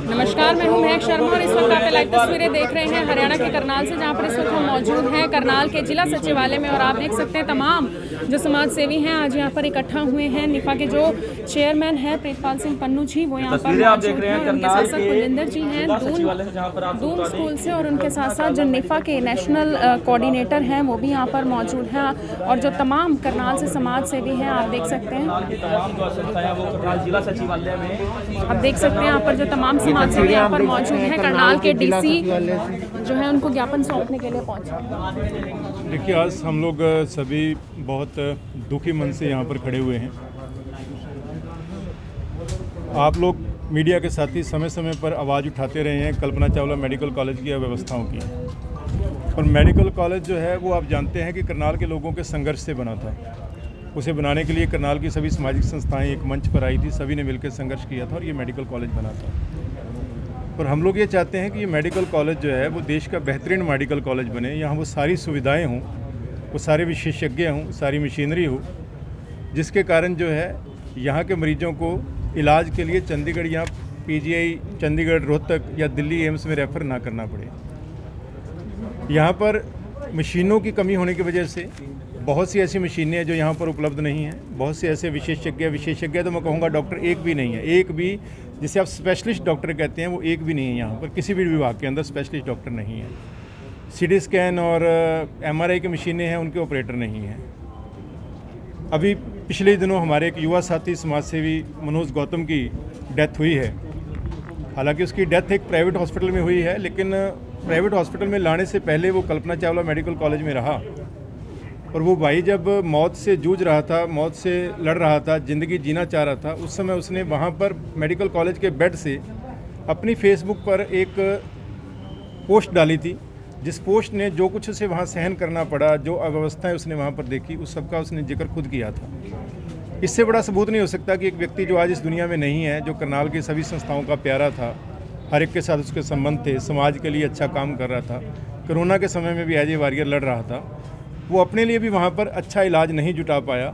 नमस्कार, मैं हूं महक शर्मा और इस वक्त आप लाइव तस्वीरें देख रहे हैं हरियाणा के करनाल से, जहां पर इस वक्त हम मौजूद हैं करनाल के जिला सचिवालय में। और आप देख सकते हैं तमाम जो समाज सेवी हैं आज यहां पर इकट्ठा हुए हैं। निफा के जो चेयरमैन हैं प्रीतपाल सिंह पन्नू जी, वो यहां पर मौजूद हैं। उनके साथ साथ कुलविंदर जी हैं दून स्कूल से, और उनके साथ साथ जो निफा के नेशनल कोऑर्डिनेटर हैं वो भी यहाँ पर मौजूद हैं। और जो तमाम करनाल से समाज सेवी हैं आप देख सकते हैं, आप देख सकते हैं यहाँ पर जो तमाम समाज सेवी यहाँ पर मौजूद हैं। करनाल के डीसी जो है उनको ज्ञापन सौंपने के लिए पहुंचे। देखिए, आज हम लोग सभी बहुत दुखी मन से यहाँ पर खड़े हुए हैं। आप लोग मीडिया के साथी समय समय पर आवाज़ उठाते रहे हैं कल्पना चावला मेडिकल कॉलेज की अव्यवस्थाओं की। और मेडिकल कॉलेज जो है वो आप जानते हैं कि करनाल के लोगों के संघर्ष से बना था। उसे बनाने के लिए करनाल की सभी सामाजिक संस्थाएं एक मंच पर आई थी, सभी ने मिलकर संघर्ष किया था और ये मेडिकल कॉलेज बना था। और हम लोग ये चाहते हैं कि ये मेडिकल कॉलेज जो है वो देश का बेहतरीन मेडिकल कॉलेज बने। यहाँ वो सारी सुविधाएं हों, वो सारे विशेषज्ञ हों, सारी मशीनरी हो, जिसके कारण जो है यहाँ के मरीजों को इलाज के लिए चंडीगढ़ या पीजीआई चंडीगढ़, रोहतक या दिल्ली एम्स में रेफ़र ना करना पड़े। यहाँ पर मशीनों की कमी होने की वजह से बहुत सी ऐसी मशीनें हैं जो यहाँ पर उपलब्ध नहीं हैं। बहुत से ऐसे विशेषज्ञ तो मैं कहूँगा डॉक्टर एक भी नहीं है, एक भी जिसे आप स्पेशलिस्ट डॉक्टर कहते हैं वो एक भी नहीं है यहाँ पर। किसी भी विभाग के अंदर स्पेशलिस्ट डॉक्टर नहीं है। सीटी स्कैन और एमआरआई की मशीनें हैं, उनके ऑपरेटर नहीं हैं। अभी पिछले दिनों हमारे एक युवा साथी समाजसेवी मनोज गौतम की डेथ हुई है। हालांकि उसकी डेथ एक प्राइवेट हॉस्पिटल में हुई है, लेकिन प्राइवेट हॉस्पिटल में लाने से पहले वो कल्पना चावला मेडिकल कॉलेज में रहा। और वो भाई जब मौत से जूझ रहा था, मौत से लड़ रहा था, ज़िंदगी जीना चाह रहा था, उस समय उसने वहाँ पर मेडिकल कॉलेज के बेड से अपनी फेसबुक पर एक पोस्ट डाली थी, जिस पोस्ट ने जो कुछ उसे वहाँ सहन करना पड़ा, जो अव्यवस्थाएं उसने वहाँ पर देखी, उस सब का उसने जिक्र खुद किया था। इससे बड़ा सबूत नहीं हो सकता कि एक व्यक्ति जो आज इस दुनिया में नहीं है, जो करनाल की सभी संस्थाओं का प्यारा था, हर एक के साथ उसके संबंध थे, समाज के लिए अच्छा काम कर रहा था, कोरोना के समय में भी एज ए वॉरियर लड़ रहा था, वो अपने लिए भी वहाँ पर अच्छा इलाज नहीं जुटा पाया।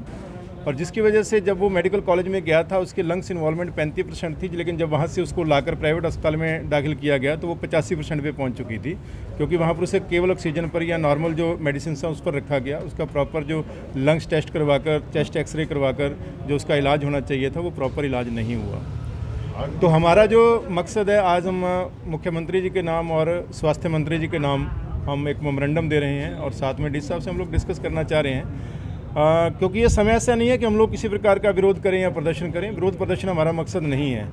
और जिसकी वजह से जब वो मेडिकल कॉलेज में गया था उसके लंग्स इन्वॉल्वमेंट 35% थी, लेकिन जब वहाँ से उसको लाकर प्राइवेट अस्पताल में दाखिल किया गया तो वो 85% पे पहुँच चुकी थी, क्योंकि वहाँ पर उसे केवल ऑक्सीजन पर या नॉर्मल जो मेडिसिन है उस पर रखा गया। उसका प्रॉपर जो लंग्स टेस्ट करवाकर, चेस्ट एक्सरे करवाकर जो उसका इलाज होना चाहिए था वो प्रॉपर इलाज नहीं हुआ। तो हमारा जो मकसद है, आज हम मुख्यमंत्री जी के नाम और स्वास्थ्य मंत्री जी के नाम हम एक मेमोरेंडम दे रहे हैं और साथ में डीसी साहब से हम लोग डिस्कस करना चाह रहे हैं, क्योंकि ये समय ऐसा नहीं है कि हम लोग किसी प्रकार का विरोध करें या प्रदर्शन करें। विरोध प्रदर्शन हमारा मकसद नहीं है,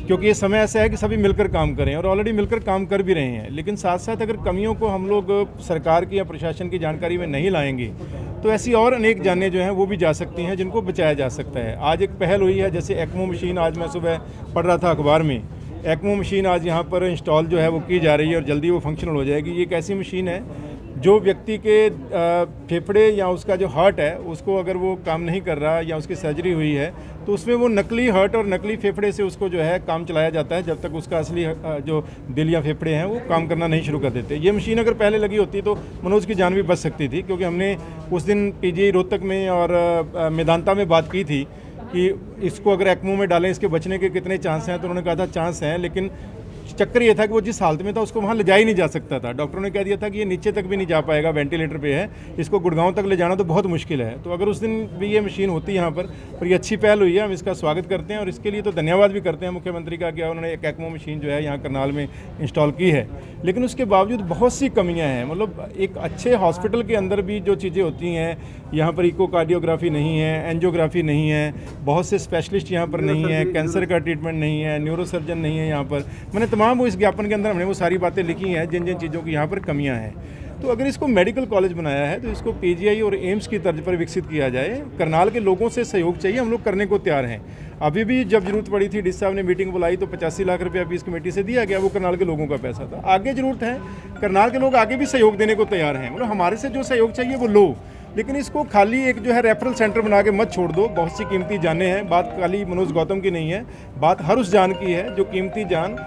क्योंकि ये समय ऐसा है कि सभी मिलकर काम करें और ऑलरेडी मिलकर काम कर भी रहे हैं। लेकिन साथ साथ अगर कमियों को हम लोग सरकार की या प्रशासन की जानकारी में नहीं लाएंगे तो ऐसी और अनेक जानें जो हैं वो भी जा सकती हैं, जिनको बचाया जा सकता है। आज एक पहल हुई है, जैसे एक्मो मशीन, आज मैं सुबह पढ़ रहा था अखबार में, एक्मो मशीन आज यहाँ पर इंस्टॉल जो है वो की जा रही है और जल्दी वो फंक्शनल हो जाएगी। ये एक ऐसी मशीन है जो व्यक्ति के फेफड़े या उसका जो हार्ट है उसको अगर वो काम नहीं कर रहा या उसकी सर्जरी हुई है तो उसमें वो नकली हार्ट और नकली फेफड़े से उसको जो है काम चलाया जाता है, जब तक उसका असली जो दिल या फेफड़े हैं वो काम करना नहीं शुरू कर देते। ये मशीन अगर पहले लगी होती तो मनोज की जान भी बच सकती थी, क्योंकि हमने उस दिन पीजीआई रोहतक में और मेदांता में बात की थी कि इसको अगर एक्मो में डालें इसके बचने के कितने चांस हैं, तो उन्होंने कहा था चांस हैं, लेकिन चक्कर ये था कि वो जिस हालत में था उसको वहाँ ले जाया ही नहीं जा सकता था। डॉक्टरों ने कह दिया था कि ये नीचे तक भी नहीं जा पाएगा, वेंटिलेटर पे है, इसको गुड़गांव तक ले जाना तो बहुत मुश्किल है। तो अगर उस दिन भी ये मशीन होती यहाँ पर ये अच्छी पहल हुई है, हम इसका स्वागत करते हैं और इसके लिए तो धन्यवाद भी करते हैं मुख्यमंत्री का कि उन्होंने एक एक्मो मशीन जो है यहाँ करनाल में इंस्टॉल की है। लेकिन उसके बावजूद बहुत सी कमियाँ हैं, मतलब एक अच्छे हॉस्पिटल के अंदर भी जो चीज़ें होती हैं, यहाँ पर इकोकार्डियोग्राफी नहीं है, एंजियोग्राफी नहीं है, बहुत से स्पेशलिस्ट यहाँ पर नहीं है, कैंसर का ट्रीटमेंट नहीं है, न्यूरोसर्जन नहीं है यहाँ पर। मैंने तमाम वो इस ज्ञापन के अंदर हमने वो सारी बातें लिखी हैं जिन जिन चीज़ों की यहाँ पर कमियाँ हैं। तो अगर इसको मेडिकल कॉलेज बनाया है तो इसको पीजीआई और एम्स की तर्ज पर विकसित किया जाए। करनाल के लोगों से सहयोग चाहिए, हम लोग करने को तैयार हैं। अभी भी जब जरूरत पड़ी थी, डीसी साहब ने मीटिंग बुलाई तो 85 लाख रुपया पीस कमेटी से दिया गया, वो करनाल के लोगों का पैसा था। आगे जरूरत है, करनाल के लोग आगे भी सहयोग देने को तैयार हैं, मतलब हमारे से जो सहयोग चाहिए वो लो, लेकिन इसको खाली एक जो है रेफरल सेंटर बना के मत छोड़ दो। बहुत सी कीमती जानें हैं, बात खाली मनोज गौतम की नहीं है, बात हर उस जान की है जो कीमती जान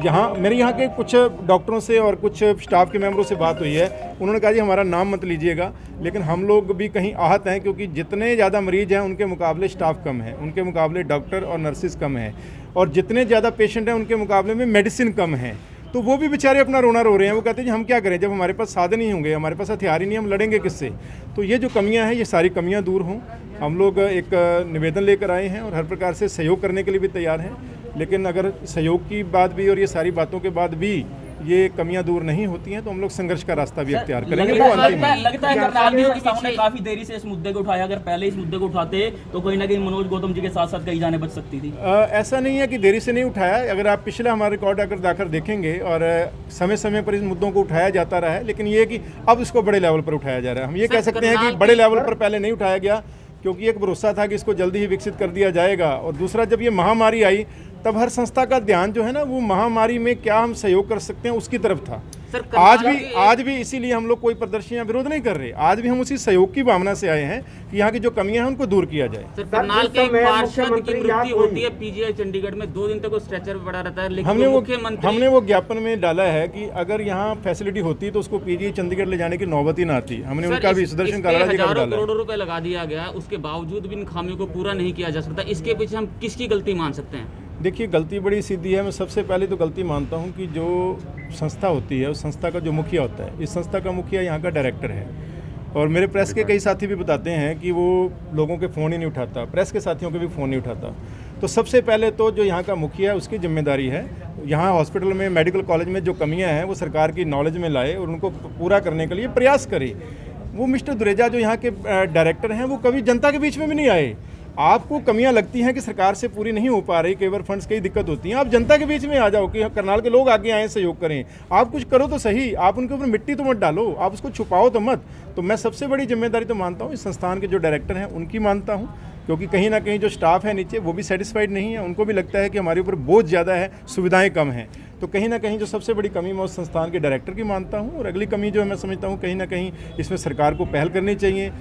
यहाँ मेरे यहाँ के कुछ डॉक्टरों से और कुछ स्टाफ के मेंबरों से बात हुई है, उन्होंने कहा जी हमारा नाम मत लीजिएगा, लेकिन हम लोग भी कहीं आहत हैं क्योंकि जितने ज़्यादा मरीज़ हैं उनके मुकाबले स्टाफ कम है, उनके मुकाबले डॉक्टर और नर्सिस कम हैं। और जितने ज़्यादा पेशेंट हैं उनके मुकाबले में मेडिसिन कम है, तो वो भी बेचारे अपना रोना रो रहे हैं। वो कहते हैं जी हम क्या करें, जब हमारे पास साधन ही होंगे, हमारे पास हथियार ही नहीं, हम लड़ेंगे किससे। तो ये जो कमियां हैं, ये सारी कमियां दूर हों। हम लोग एक निवेदन लेकर आए हैं और हर प्रकार से सहयोग करने के लिए भी तैयार हैं, लेकिन अगर सहयोग की बात भी और ये सारी बातों के बाद भी ये कमियां दूर नहीं होती हैं तो हम लोग संघर्ष का रास्ता भी अख्तियार करेंगे। वो अंतिम है। लगता है करनाल के सामने काफी देरी से इस मुद्दे को उठाया, अगर पहले इस मुद्दे को उठाते तो कहीं ना कहीं मनोज गौतम जी के साथ साथ कई जाने बच सकती थी। ऐसा नहीं है कि देरी से नहीं उठाया। अगर आप पिछला हमारा रिकॉर्ड अगर जाकर देखेंगे, और समय समय पर इस मुद्दों को उठाया जाता रहा है, लेकिन ये कि अब इसको बड़े लेवल पर उठाया जा रहा है। हम ये कह सकते हैं कि बड़े लेवल पर पहले नहीं उठाया गया, क्योंकि एक भरोसा था कि इसको जल्दी ही विकसित कर दिया जाएगा। और दूसरा, जब ये महामारी आई तब हर संस्था का ध्यान जो है ना, वो महामारी में क्या हम सहयोग कर सकते हैं उसकी तरफ था। आज भी इसीलिए हम लोग कोई प्रदर्शनियां विरोध नहीं कर रहे। आज भी हम उसी सहयोग की भावना से आए हैं कि यहाँ की जो कमियां हैं उनको दूर किया जाए। सर, करनाल के एक पार्षद की मृत्यु होती है पीजीआई चंडीगढ़ में, 2 दिन तक वो स्ट्रेचर पे पड़ा रहता है, लेकिन हमने वो ज्ञापन में डाला है कि अगर यहाँ फैसिलिटी होती तो उसको पीजीआई चंडीगढ़ ले जाने की नौबत ही ना आती। हमने उनका भी सुदर्शन काराड़ा जी का डाला है। करोड़ों रुपए लगा दिया गया, उसके बावजूद भी इन खामियों को पूरा नहीं किया जा सकता। इसके पीछे हम किसकी गलती मान सकते हैं? देखिए, गलती बड़ी सीधी है। मैं सबसे पहले तो गलती मानता हूं कि जो संस्था होती है, उस संस्था का जो मुखिया होता है, इस संस्था का मुखिया यहाँ का डायरेक्टर है। और मेरे प्रेस के कई साथी भी बताते हैं कि वो लोगों के फ़ोन ही नहीं उठाता, प्रेस के साथियों के भी फ़ोन नहीं उठाता। तो सबसे पहले तो जो यहाँ का मुखिया है उसकी जिम्मेदारी है, यहाँ हॉस्पिटल में, मेडिकल कॉलेज में जो कमियाँ हैं वो सरकार की नॉलेज में लाए और उनको पूरा करने के लिए प्रयास करे। वो मिस्टर दुरेजा जो यहाँ के डायरेक्टर हैं, वो कभी जनता के बीच में भी नहीं आए। आपको कमियां लगती हैं कि सरकार से पूरी नहीं हो पा रही, कई बार फंड्स की दिक्कत होती है, आप जनता के बीच में आ जाओ कि करनाल के लोग आगे आए, सहयोग करें। आप कुछ करो तो सही, आप उनके ऊपर मिट्टी तो मत डालो, आप उसको छुपाओ तो मत। तो मैं सबसे बड़ी जिम्मेदारी तो मानता हूँ इस संस्थान के जो डायरेक्टर हैं उनकी मानता हूँ, क्योंकि कहीं ना कहीं जो स्टाफ है नीचे वो भी सेटिस्फाइड नहीं है। उनको भी लगता है कि हमारे ऊपर बोझ ज़्यादा है, सुविधाएं कम हैं। तो कहीं ना कहीं जो सबसे बड़ी कमी मैं उस संस्थान के डायरेक्टर की मानता हूँ। और अगली कमी जो है मैं समझता हूँ कहीं ना कहीं इसमें सरकार को पहल करनी चाहिए।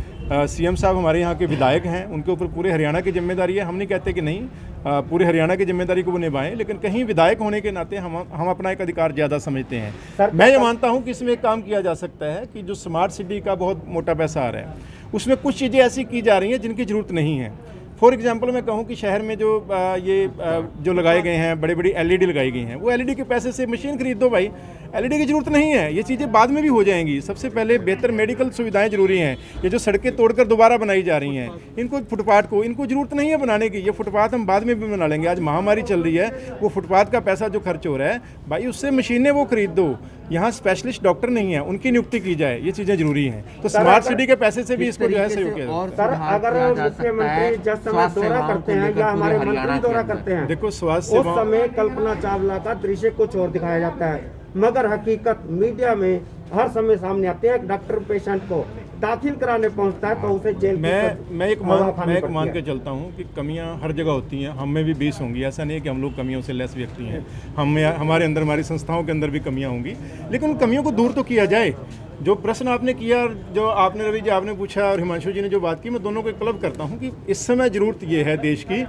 सीएम साहब हमारे यहाँ के विधायक हैं, उनके ऊपर पूरे हरियाणा की जिम्मेदारी है। हम नहीं कहते कि नहीं, पूरे हरियाणा की जिम्मेदारी को वो निभाएं, लेकिन कहीं विधायक होने के नाते हम अपना एक अधिकार ज़्यादा समझते हैं। मैं ये मानता हूँ कि इसमें एक काम किया जा सकता है कि जो स्मार्ट सिटी का बहुत मोटा पैसा आ रहा है, उसमें कुछ चीज़ें ऐसी की जा रही हैं जिनकी ज़रूरत नहीं है। फॉर एग्जांपल मैं कहूँ कि शहर में जो लगाए गए हैं, बड़े बड़ी एलईडी लगाई गई हैं, वो एलईडी के पैसे से मशीन खरीद दो भाई, एलईडी की ज़रूरत नहीं है। ये चीज़ें बाद में भी हो जाएंगी। सबसे पहले बेहतर मेडिकल सुविधाएं ज़रूरी हैं। ये जो सड़कें तोड़कर दोबारा बनाई जा रही हैं, इनको फुटपाथ को इनको ज़रूरत नहीं है बनाने की। ये फुटपाथ हम बाद में भी बना लेंगे। आज महामारी चल रही है, वो फुटपाथ का पैसा जो खर्च हो रहा है भाई, उससे मशीनें वो खरीद दो। यहाँ स्पेशलिस्ट डॉक्टर नहीं है, उनकी नियुक्ति की जाए, ये चीज़ें जरूरी हैं। तो स्मार्ट सिटी के पैसे से भी इसको जो है सहयोग किया जाए। सर, अगर मुख्यमंत्री जिस समय दौरा करते हैं या हमारे मंत्री दौरा करते हैं, देखो स्वास्थ्य उस समय कल्पना चावला का दृश्य कुछ और दिखाया जाता है, मगर हकीकत मीडिया में हर समय सामने आते हैं। डॉक्टर पेशेंट को दाखिल कराने पहुंचता है तो उसे जेल मैं एक मान के चलता हूं कि कमियां हर जगह होती हैं, हम में भी 20 होंगी। ऐसा नहीं है कि हम लोग कमियों से लेस व्यक्ति हैं। हमारे अंदर, हमारी संस्थाओं के अंदर भी कमियां होंगी, लेकिन उन कमियों को दूर तो किया जाए। जो प्रश्न आपने किया, जो आपने रवि जी आपने पूछा और हिमांशु जी ने जो बात की, मैं दोनों को क्लब करता हूँ कि इस समय ज़रूरत ये है देश की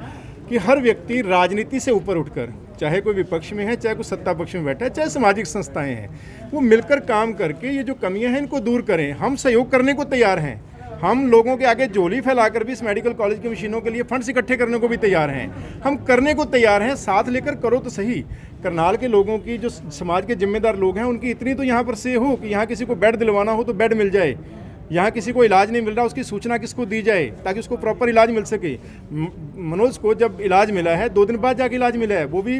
कि हर व्यक्ति राजनीति से ऊपर उठकर, चाहे कोई विपक्ष में है, चाहे कोई सत्ता पक्ष में बैठा है, चाहे सामाजिक संस्थाएं हैं, वो मिलकर काम करके ये जो कमियां हैं इनको दूर करें। हम सहयोग करने को तैयार हैं। हम लोगों के आगे झोली फैलाकर भी इस मेडिकल कॉलेज की मशीनों के लिए फंड्स इकट्ठे करने को भी तैयार हैं। हम करने को तैयार हैं, साथ लेकर करो तो सही। करनाल के लोगों की, जो समाज के जिम्मेदार लोग हैं, उनकी इतनी तो यहाँ पर से हो कि यहाँ किसी को बेड दिलवाना हो तो बेड मिल जाए। यहाँ किसी को इलाज नहीं मिल रहा, उसकी सूचना किसको दी जाए ताकि उसको प्रॉपर इलाज मिल सके। मनोज को जब इलाज मिला है, 2 दिन बाद जाके इलाज मिला है, वो भी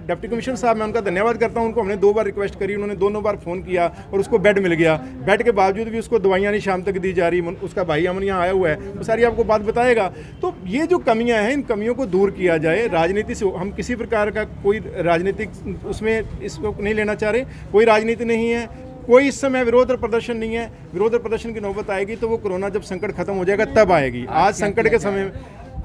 डिप्टी कमिश्नर साहब, मैं उनका धन्यवाद करता हूं। उनको हमने 2 बार रिक्वेस्ट करी, उन्होंने दोनों बार फ़ोन किया और उसको बेड मिल गया। बेड के बावजूद भी उसको दवाइयाँ नहीं शाम तक दी जा रही। उसका भाई अमन यहाँ आया हुआ है, वो सारी आपको बात बताएगा। तो ये जो कमियाँ हैं, इन कमियों को दूर किया जाए। राजनीति से हम किसी प्रकार का कोई राजनीतिक उसमें इसको नहीं लेना चाह रहे, कोई राजनीति नहीं है, कोई इस समय विरोध और प्रदर्शन नहीं है। विरोध और प्रदर्शन की नौबत आएगी तो वो कोरोना जब संकट खत्म हो जाएगा तब आएगी। आज संकट के समय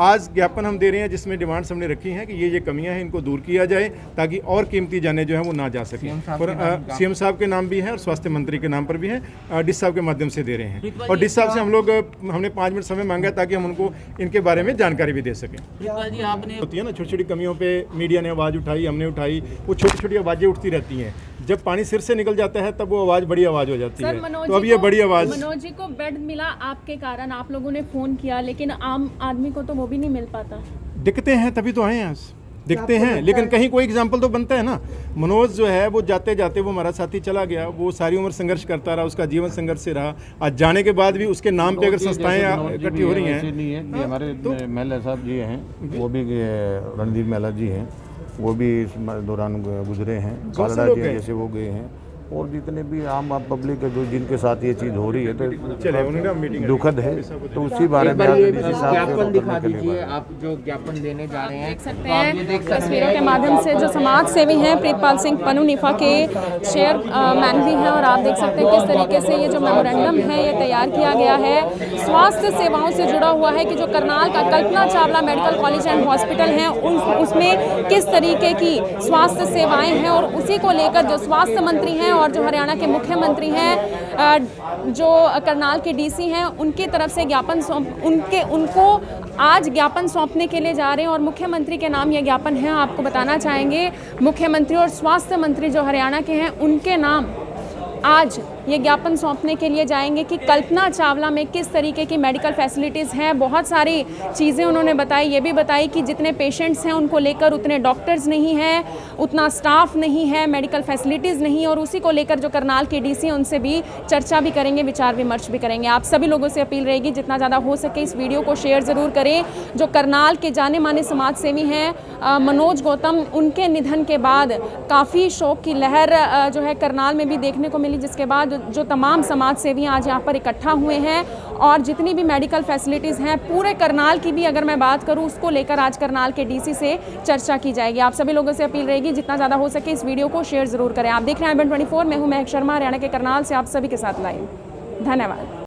आज ज्ञापन हम दे रहे हैं जिसमें डिमांड्स हमने रखी हैं कि ये कमियां हैं, इनको दूर किया जाए ताकि और कीमती जाने जो है वो ना जा सके। और सीएम साहब के नाम भी है और स्वास्थ्य मंत्री के नाम पर भी है, डिस साहब के माध्यम से दे रहे हैं। और डिस साहब से हमने 5 मिनट समय मांगा ताकि हम उनको इनके बारे में जानकारी भी दे सकें। होती है ना, छोटी छोटी कमियों पर मीडिया ने आवाज़ उठाई, हमने उठाई, वो छोटी छोटी आवाज़ें उठती रहती हैं। जब पानी सिर से निकल जाता है तब वो आवाज़ बड़ी आवाज़ हो जाती है। तो अब ये बड़ी आवाज़, मनोज जी को बेड मिला आपके कारण, आप लोगों ने फ़ोन किया, लेकिन आम आदमी को तो वो भी नहीं मिल पाता। दिक्कतें हैं तभी तो आए हैं। दिखते हैं, लेकिन कहीं कोई एग्जाम्पल तो बनता है ना। मनोज जो है वो जाते जाते वो हमारा साथी चला गया, वो सारी उम्र संघर्ष करता रहा, उसका जीवन संघर्ष से रहा। आज जाने के बाद भी उसके नाम पे अगर संस्थाएं इकट्ठी हो रही हैं, ऐसे नहीं है कि हमारे महिला साहब जी हैं, वो भी रणदीप महिला जी हैं, वो भी इस दौरान गुजरे हैं। कालड़ा जी जैसे वो गए हैं, और जितने भी आम पब्लिक है जो जिनके साथ ये चीज़ हो रही है, तो दुखद है। तो उसी बारे में ज्ञापन दिखा दीजिए, आप जो ज्ञापन देने जा रहे हैं। देख सकते हैं तस्वीरों के माध्यम से जो समाज सेवी हैं प्रीतपाल सिंह पन्नू निफा के चेयरमैन भी हैं, और आप देख सकते हैं किस तरीके से ये जो मेमोरेंडम है ये तैयार किया गया है। स्वास्थ्य सेवाओं से जुड़ा हुआ है कि जो करनाल का Kalpana Chawla medical college and hospital है उसमें किस तरीके की स्वास्थ्य सेवाएं हैं, और उसी को लेकर जो स्वास्थ्य मंत्री हैं और जो हरियाणा के मुख्यमंत्री हैं, जो करनाल के डीसी हैं, उनकी तरफ से ज्ञापन उनको आज ज्ञापन सौंपने के लिए जा रहे हैं। और मुख्यमंत्री के नाम ये ज्ञापन है, आपको बताना चाहेंगे मुख्यमंत्री और स्वास्थ्य मंत्री जो हरियाणा के हैं उनके नाम आज ये ज्ञापन सौंपने के लिए जाएंगे कि कल्पना चावला में किस तरीके की मेडिकल फैसिलिटीज़ हैं। बहुत सारी चीज़ें उन्होंने बताई, ये भी बताई कि जितने पेशेंट्स हैं उनको लेकर उतने डॉक्टर्स नहीं हैं, उतना स्टाफ नहीं है, मेडिकल फैसिलिटीज़ नहीं, और उसी को लेकर जो करनाल के डीसी हैं उनसे भी चर्चा भी करेंगे, विचार विमर्श भी करेंगे। आप सभी लोगों से अपील रहेगी जितना ज़्यादा हो सके इस वीडियो को शेयर ज़रूर करें। जो करनाल के जाने माने समाज सेवी हैं मनोज गौतम, उनके निधन के बाद काफ़ी शोक की लहर जो है करनाल में भी देखने को मिली, जिसके बाद जो तमाम समाज सेवी आज यहाँ पर इकट्ठा हुए हैं, और जितनी भी मेडिकल फैसिलिटीज़ हैं पूरे करनाल की भी अगर मैं बात करूँ उसको लेकर आज करनाल के डीसी से चर्चा की जाएगी। आप सभी लोगों से अपील रहेगी जितना ज़्यादा हो सके इस वीडियो को शेयर ज़रूर करें। आप देख रहे हैं IBN24, मैं हूँ महक शर्मा, हरियाणा के करनाल से आप सभी के साथ लाइव। धन्यवाद।